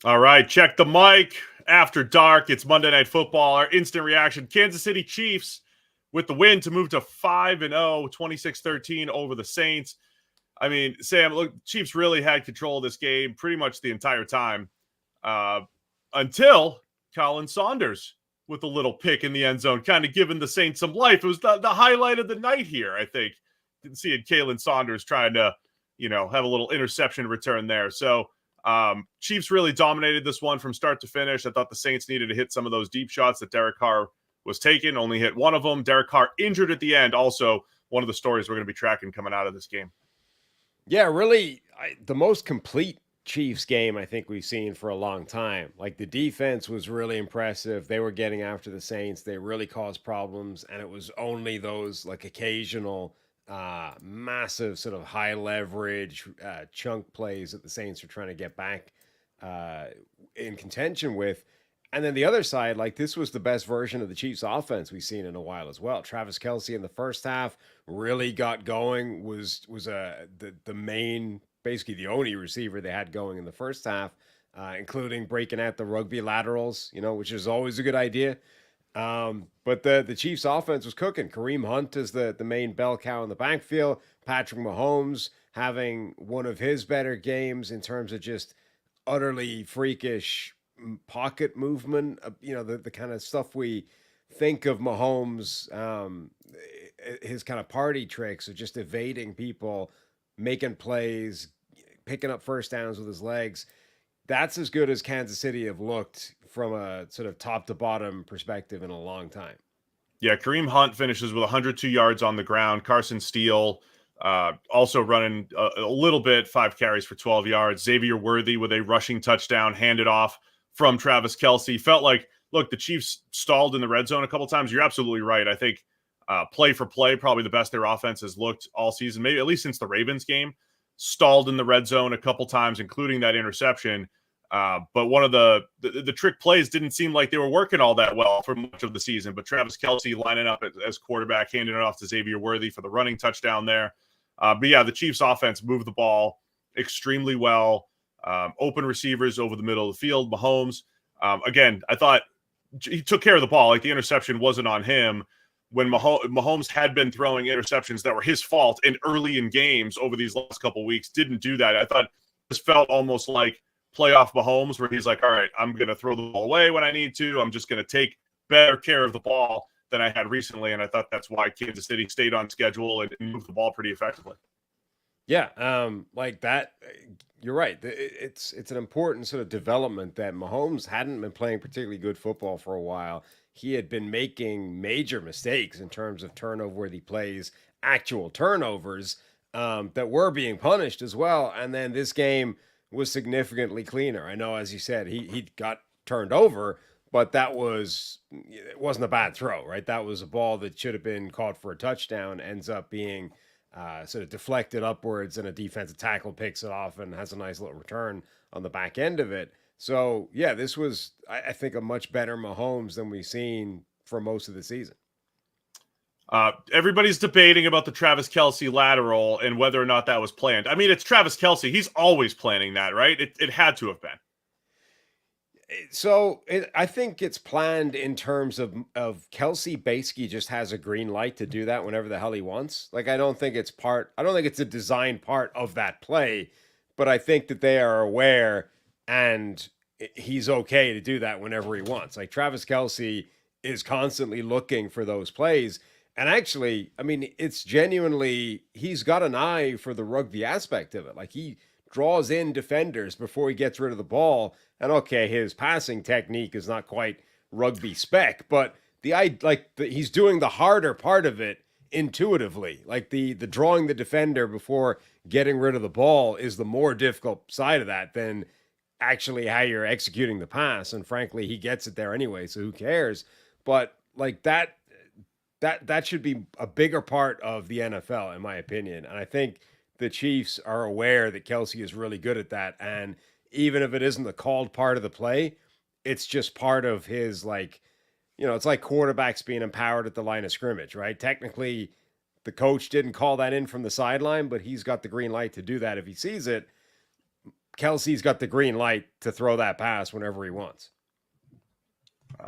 All right, check the mic. After dark, it's Monday Night Football. Our instant reaction: Kansas City Chiefs with the win to move to 5-0, 26-13 over the Saints. I mean, Sam, look, Chiefs really had control of this game pretty much the entire time uh, until Colin Saunders with a little pick in the end zone, kind of giving the Saints some life. It was the highlight of the night here, I think. Didn't see it, Kalen Saunders trying to, have a little interception return there. So Chiefs really dominated this one from start to finish. I thought the Saints needed to hit some of those deep shots that Derek Carr was taking, only hit one of them. Derek Carr injured at the end. Also, one of the stories we're going to be tracking coming out of this game. Yeah, really, the most complete Chiefs game I think we've seen for a long time. Like the defense was really impressive. They were getting after the Saints. They really caused problems, and it was only those like occasional, massive sort of high leverage chunk plays that the Saints were trying to get back uh, in contention with. And then the other side, like this was the best version of the Chiefs offense we've seen in a while as well. Travis Kelce in the first half really got going, was the main, basically the only receiver they had going in the first half, including breaking out the rugby laterals, which is always a good idea. But the Chiefs offense was cooking. Kareem Hunt is the main bell cow in the backfield. Patrick Mahomes having one of his better games in terms of just utterly freakish pocket movement, the kind of stuff we think of Mahomes, his kind of party tricks of just evading people, making plays, picking up first downs with his legs. That's as good as Kansas City have looked from a sort of top to bottom perspective in a long time. Yeah, Kareem Hunt finishes with 102 yards on the ground. Carson Steele also running a little bit, 5 carries for 12 yards. Xavier Worthy with a rushing touchdown handed off from Travis Kelce. Felt like, look, the Chiefs stalled in the red zone a couple times. You're absolutely right. I think play for play, probably the best their offense has looked all season, maybe at least since the Ravens game. Stalled in the red zone a couple times, including that interception. But one of the trick plays didn't seem like they were working all that well for much of the season. But Travis Kelce lining up as quarterback, handing it off to Xavier Worthy for the running touchdown there. But yeah, the Chiefs offense moved the ball extremely well. Open receivers over the middle of the field. Mahomes, again, I thought he took care of the ball. Like the interception wasn't on him. When Mahomes had been throwing interceptions that were his fault and early in games over these last couple of weeks, didn't do that. I thought this felt almost like playoff Mahomes, where he's like, all right, I'm going to throw the ball away when I need to. I'm just going to take better care of the ball than I had recently. And I thought that's why Kansas City stayed on schedule and moved the ball pretty effectively. Yeah, like that. You're right. It's an important sort of development that Mahomes hadn't been playing particularly good football for a while. He had been making major mistakes in terms of turnover-worthy plays, actual turnovers that were being punished as well. And then this game was significantly cleaner. I know, as you said, he got turned over, but it wasn't a bad throw, right? That was a ball that should have been caught for a touchdown. Ends up being sort of deflected upwards, and a defensive tackle picks it off and has a nice little return on the back end of it. So, yeah, this was, I think, a much better Mahomes than we've seen for most of the season. Everybody's debating about the Travis Kelce lateral and whether or not that was planned. I mean, it's Travis Kelce. He's always planning that, right? It had to have been. I think it's planned in terms of Kelsey basically just has a green light to do that whenever the hell he wants. Like I don't think it's a design part of that play, but I think that they are aware and he's okay to do that whenever he wants. Like Travis Kelsey is constantly looking for those plays. And actually, I mean, it's genuinely, he's got an eye for the rugby aspect of it. Like he draws in defenders before he gets rid of the ball. And okay, his passing technique is not quite rugby spec, but he's doing the harder part of it intuitively. Like the drawing the defender before getting rid of the ball is the more difficult side of that than actually how you're executing the pass. And frankly, he gets it there anyway, so who cares? But like that should be a bigger part of the NFL, in my opinion. And I think the Chiefs are aware that Kelce is really good at that. And even if it isn't the called part of the play, it's just part of his, like, it's like quarterbacks being empowered at the line of scrimmage, right? Technically, the coach didn't call that in from the sideline, but he's got the green light to do that if he sees it. Kelce's got the green light to throw that pass whenever he wants.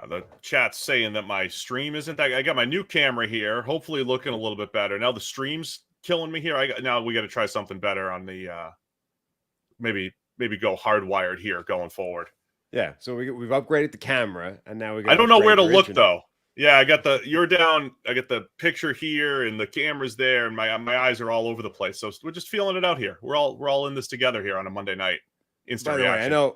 The chat's saying that my stream isn't that. I got my new camera here, hopefully looking a little bit better. Now the stream's killing me here. Now we got to try something better on the maybe go hardwired here going forward. Yeah, so we've upgraded the camera, and now we got. I don't know where to look though. Yeah, I got you're down. I got the picture here, and the camera's there, and my eyes are all over the place. So we're just feeling it out here. We're all in this together here on a Monday night. Instant By the reaction. way,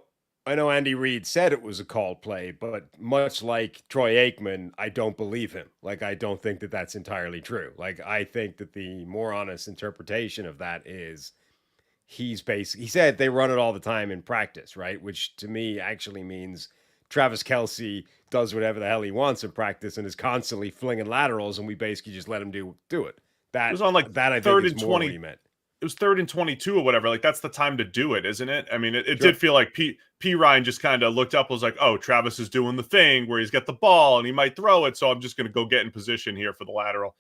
I know Andy Reid said it was a called play, but much like Troy Aikman, I don't believe him. Like, I don't think that that's entirely true. Like, I think that the more honest interpretation of that is he said they run it all the time in practice, right? Which to me actually means Travis Kelce does whatever the hell he wants in practice and is constantly flinging laterals, and we basically just let him do it. That it was on like that I third think and is more 20. what he meant. It was 3rd and 22 or whatever. Like, that's the time to do it, isn't it? I mean, it did feel like P. Ryan just kind of looked up, was like, oh, Travis is doing the thing where he's got the ball and he might throw it, so I'm just going to go get in position here for the lateral.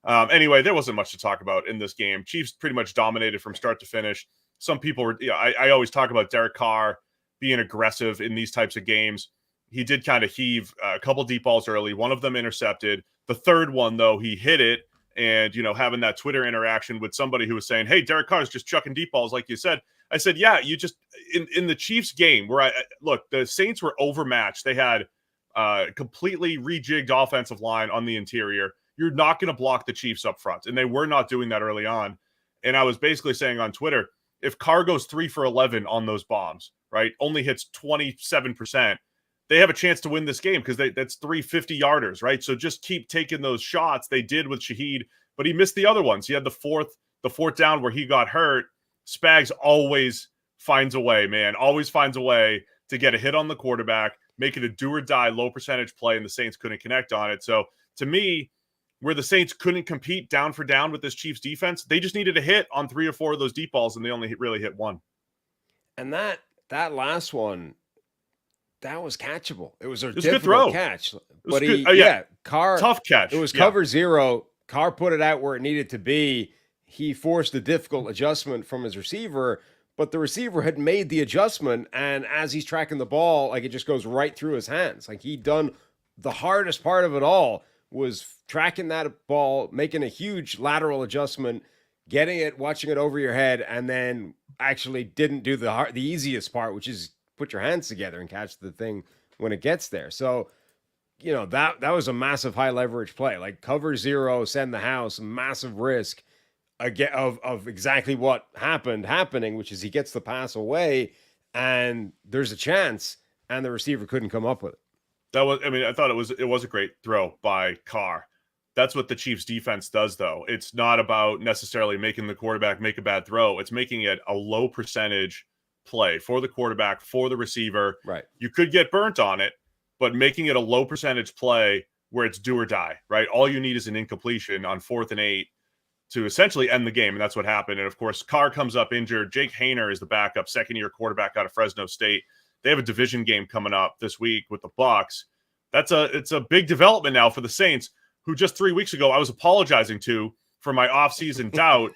Anyway, there wasn't much to talk about in this game. Chiefs pretty much dominated from start to finish. Some people were, I always talk about Derek Carr being aggressive in these types of games. He did kind of heave a couple deep balls early. One of them intercepted. The third one, though, he hit it. And, having that Twitter interaction with somebody who was saying, hey, Derek Carr's just chucking deep balls like you said. I said, yeah, you just in the Chiefs game where look, the Saints were overmatched. They had completely rejigged offensive line on the interior. You're not going to block the Chiefs up front. And they were not doing that early on. And I was basically saying on Twitter, if Carr goes 3 for 11 on those bombs, right, only hits 27%, they have a chance to win this game because that's 3 50-yarders, right? So just keep taking those shots. They did with Shaheed, but he missed the other ones. He had the fourth down where he got hurt. Spags always finds a way, man. Always finds a way to get a hit on the quarterback, make it a do-or-die low percentage play, and the Saints couldn't connect on it. So to me, where the Saints couldn't compete down for down with this Chiefs defense, they just needed a hit on 3 or 4 of those deep balls, and they only really hit one. And that last one, that was catchable. It was a good throw. Catch. But Carr, tough catch. It was cover zero. Carr put it out where it needed to be. He forced a difficult adjustment from his receiver, but the receiver had made the adjustment, and as he's tracking the ball, like, it just goes right through his hands. Like, he'd done the hardest part of it all, was tracking that ball, making a huge lateral adjustment, getting it, watching it over your head, and then actually didn't do the easiest part, which is put your hands together and catch the thing when it gets there. So, that was a massive high leverage play. Like, cover zero, send the house, massive risk of exactly what happening, which is he gets the pass away and there's a chance, and the receiver couldn't come up with it. I thought it was a great throw by Carr. That's what the Chiefs defense does, though. It's not about necessarily making the quarterback make a bad throw. It's making it a low percentage play for the quarterback, for the receiver. Right. You could get burnt on it, but making it a low percentage play where it's do or die, right? All you need is an incompletion on 4th and 8 to essentially end the game, and that's what happened. And, of course, Carr comes up injured. Jake Haener is the backup, second-year quarterback out of Fresno State. They have a division game coming up this week with the Bucs. It's a big development now for the Saints, who just 3 weeks ago I was apologizing to for my offseason doubt.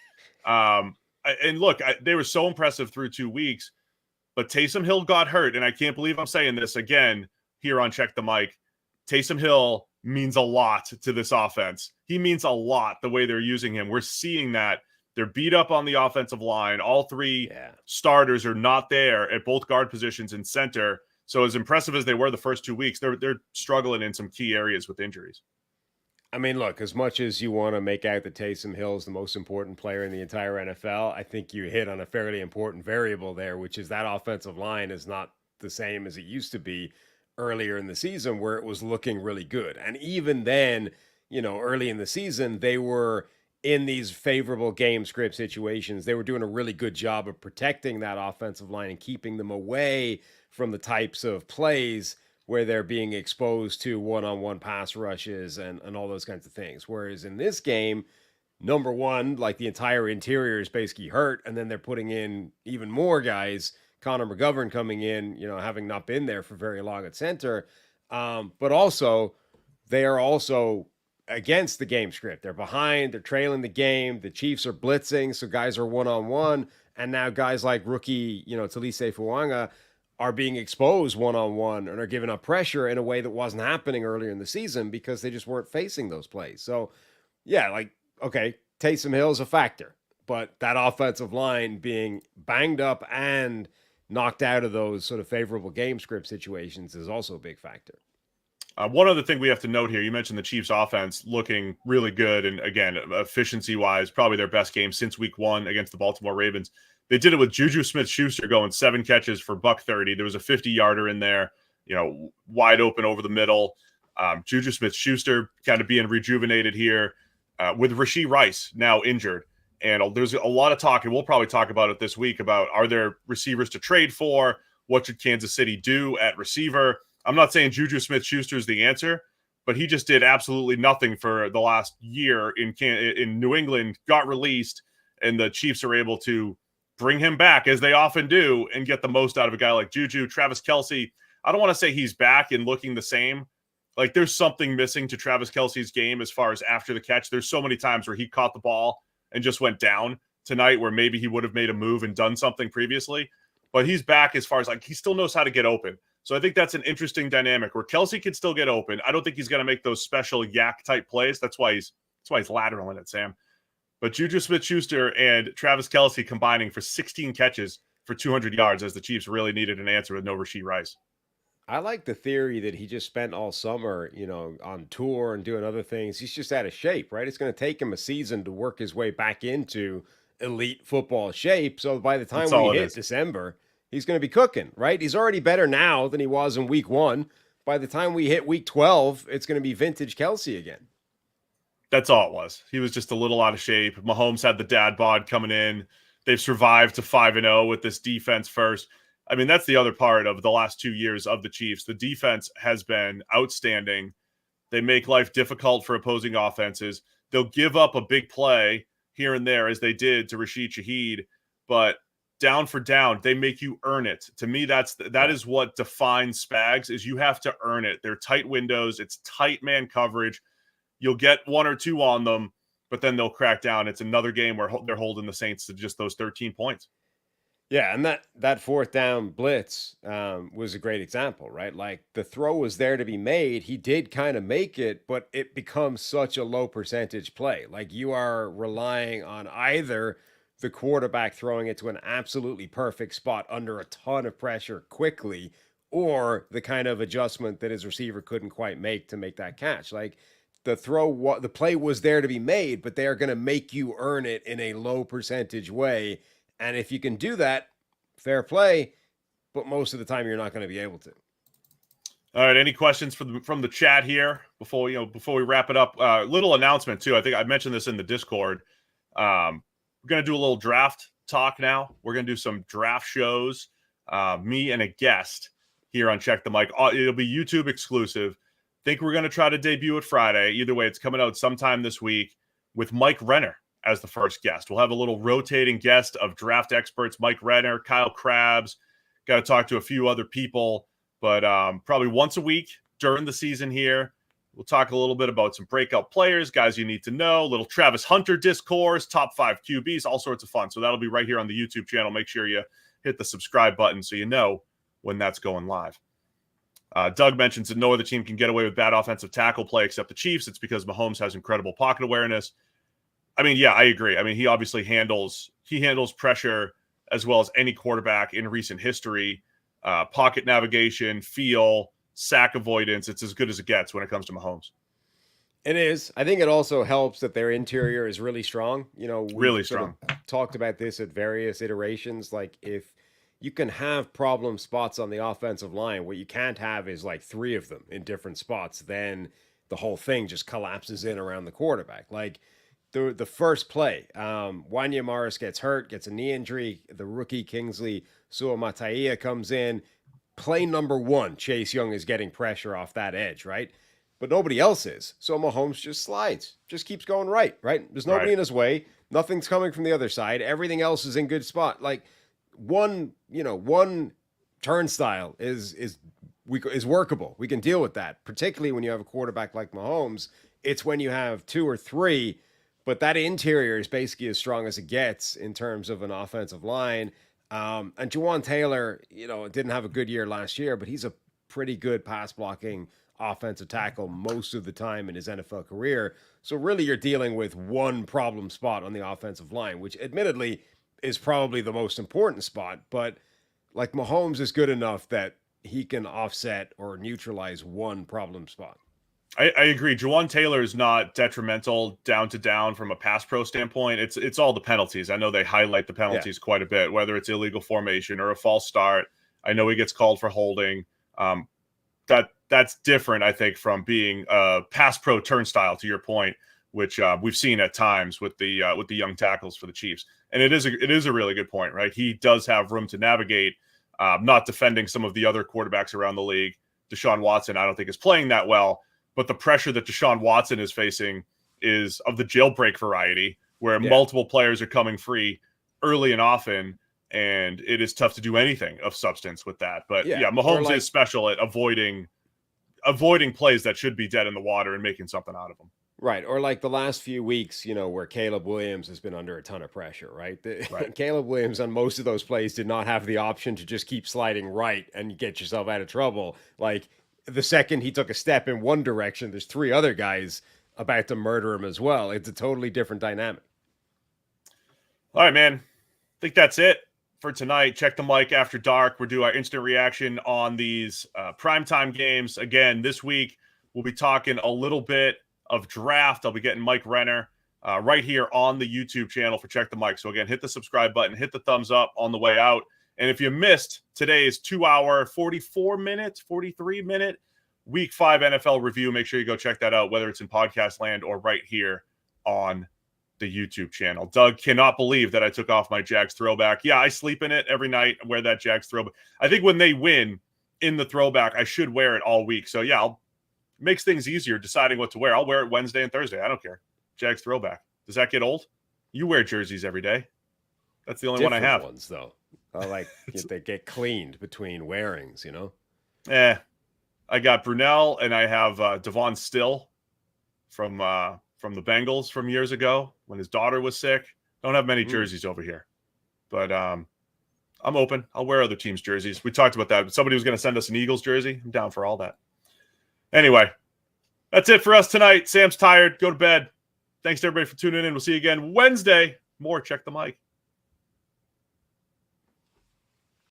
And look, they were so impressive through 2 weeks, but Taysom Hill got hurt, and I can't believe I'm saying this again here on Check the Mic. Taysom Hill means a lot to this offense. He means a lot the way they're using him. We're seeing that. They're beat up on the offensive line. All 3 starters are not there at both guard positions and center. So as impressive as they were the first 2 weeks, they're struggling in some key areas with injuries. I mean, look, as much as you want to make out that Taysom Hill is the most important player in the entire NFL, I think you hit on a fairly important variable there, which is that offensive line is not the same as it used to be earlier in the season, where it was looking really good. And even then, early in the season, they were in these favorable game script situations. They were doing a really good job of protecting that offensive line and keeping them away from the types of plays where they're being exposed to one-on-one pass rushes and all those kinds of things. Whereas in this game, number one, like, the entire interior is basically hurt, and then they're putting in even more guys, Connor McGovern coming in, having not been there for very long at center. But also, they are also against the game script. They're behind, they're trailing the game, the Chiefs are blitzing, so guys are one-on-one, And now guys like rookie, Talise Fuanga are being exposed one-on-one and are giving up pressure in a way that wasn't happening earlier in the season because they just weren't facing those plays. So, yeah, like, okay, Taysom Hill's a factor, but that offensive line being banged up and knocked out of those sort of favorable game script situations is also a big factor. One other thing we have to note here, you mentioned the Chiefs offense looking really good. And again, efficiency-wise, probably their best game since week 1 against the Baltimore Ravens. They did it with Juju Smith-Schuster going 7 catches for $130. There was a 50-yarder in there, wide open over the middle. Juju Smith-Schuster kind of being rejuvenated here with Rashee Rice now injured. And there's a lot of talk, and we'll probably talk about it this week, about are there receivers to trade for? What should Kansas City do at receiver? I'm not saying Juju Smith-Schuster is the answer, but he just did absolutely nothing for the last year in New England, got released, and the Chiefs are able to bring him back, as they often do, and get the most out of a guy like Juju. Travis Kelce, I don't want to say he's back and looking the same. Like, there's something missing to Travis Kelce's game as far as after the catch. There's so many times where he caught the ball and just went down tonight where maybe he would have made a move and done something previously. But he's back as far as, like, he still knows how to get open. So I think that's an interesting dynamic where Kelce can still get open. I don't think he's going to make those special yak type plays. That's why he's lateraling it, Sam. But Juju Smith-Schuster and Travis Kelce combining for 16 catches for 200 yards as the Chiefs really needed an answer with no Rashee Rice. I like the theory that he just spent all summer, on tour and doing other things. He's just out of shape, right? It's going to take him a season to work his way back into elite football shape. So by the time we hit December, he's going to be cooking, right? He's already better now than he was in week 1. By the time we hit week 12, it's going to be vintage Kelce again. That's all it was. He was just a little out of shape. Mahomes had the dad bod coming in. They've survived to 5-0 with this defense first. I mean, that's the other part of the last 2 years of the Chiefs. The defense has been outstanding. They make life difficult for opposing offenses. They'll give up a big play here and there, as they did to Rashid Shaheed, but down for down, they make you earn it. To me, that is what defines Spags, is you have to earn it. They're tight windows. It's tight man coverage. You'll get 1 or 2 on them, but then they'll crack down. It's another game where they're holding the Saints to just those 13 points. Yeah, and that fourth down blitz was a great example, right? Like, the throw was there to be made. He did kind of make it, but it becomes such a low percentage play. Like, you are relying on either the quarterback throwing it to an absolutely perfect spot under a ton of pressure quickly, or the kind of adjustment that his receiver couldn't quite make to make that catch. Like, the play was there to be made, but they are going to make you earn it in a low percentage way. And if you can do that, fair play, but most of the time you're not going to be able to. All right, any questions from the chat here before we wrap it up? Little announcement too. I think I mentioned this in the Discord. We're going to do a little draft talk now. We're going to do some draft shows. Me and a guest here on Check the Mic. It'll be YouTube exclusive. Think we're going to try to debut it Friday. Either way, it's coming out sometime this week with Mike Renner as the first guest. We'll have a little rotating guest of draft experts, Mike Renner, Kyle Krabs. Got to talk to a few other people, but probably once a week during the season here. We'll talk a little bit about some breakout players, guys you need to know, little Travis Hunter discourse, top 5 QBs, all sorts of fun. So that'll be right here on the YouTube channel. Make sure you hit the subscribe button so you know when that's going live. Doug mentions that no other team can get away with bad offensive tackle play except the Chiefs. It's because Mahomes has incredible pocket awareness. I mean, yeah, I agree. I mean, he obviously handles pressure as well as any quarterback in recent history. Pocket navigation, feel, sack avoidance. It's as good as it gets when it comes to Mahomes. It is. I think it also helps that their interior is really strong. Really strong. Talked about this at various iterations. Like, if you can have problem spots on the offensive line, what you can't have is like 3 of them in different spots. Then the whole thing just collapses in around the quarterback. Like, the first play, Wanya Morris gets hurt, gets a knee injury. The rookie Kingsley Suamataia comes in. Play number 1, Chase Young is getting pressure off that edge, right? But nobody else is. So Mahomes just slides, just keeps going right? There's nobody in his way. Nothing's coming from the other side. Everything else is in good spot. Like, one turnstile is workable. We can deal with that, particularly when you have a quarterback like Mahomes. It's when you have 2 or 3. But that interior is basically as strong as it gets in terms of an offensive line. And Juwan Taylor, didn't have a good year last year, but he's a pretty good pass blocking offensive tackle most of the time in his NFL career. So really you're dealing with one problem spot on the offensive line, which admittedly is probably the most important spot, but like Mahomes is good enough that he can offset or neutralize one problem spot. I agree. Juwan Taylor is not detrimental down to down from a pass pro standpoint. It's all the penalties. I know they highlight the penalties quite a bit, whether it's illegal formation or a false start. I know he gets called for holding. That's different, I think, from being a pass pro turnstile, to your point, which we've seen at times with the young tackles for the Chiefs. And it is a really good point, right? He does have room to navigate, not defending some of the other quarterbacks around the league. Deshaun Watson, I don't think, is playing that well. But the pressure that Deshaun Watson is facing is of the jailbreak variety, where multiple players are coming free early and often, and it is tough to do anything of substance with that. But Mahomes is special at avoiding plays that should be dead in the water and making something out of them. Right. Or like the last few weeks, where Caleb Williams has been under a ton of pressure, right? Caleb Williams on most of those plays did not have the option to just keep sliding right and get yourself out of trouble. Like, the second he took a step in one direction, there's three other guys about to murder him as well. It's a totally different dynamic. All right, man. I think that's it for tonight. Check the mic after dark. We'll do our instant reaction on these primetime games. Again, this week, we'll be talking a little bit of draft. I'll be getting Mike Renner right here on the YouTube channel for Check the Mic. So again, hit the subscribe button, hit the thumbs up on the way out. And if you missed today's 2-hour, 43-minute Week 5 NFL review, make sure you go check that out, whether it's in podcast land or right here on the YouTube channel. Doug cannot believe that I took off my Jags throwback. Yeah, I sleep in it every night, wear that Jags throwback. I think when they win in the throwback, I should wear it all week. So yeah, makes things easier deciding what to wear. I'll wear it Wednesday and Thursday. I don't care. Jags throwback. Does that get old? You wear jerseys every day. That's the only one I have. Ones, though. They get cleaned between wearings, I got Brunell and I have Devon Still from the Bengals from years ago when his daughter was sick. Don't have many jerseys over here, but I'm open. I'll wear other teams' jerseys. We talked about that. Somebody was going to send us an Eagles jersey. I'm down for all that. Anyway, that's it for us tonight. Sam's tired. Go to bed. Thanks to everybody for tuning in. We'll see you again Wednesday. More Check the Mic.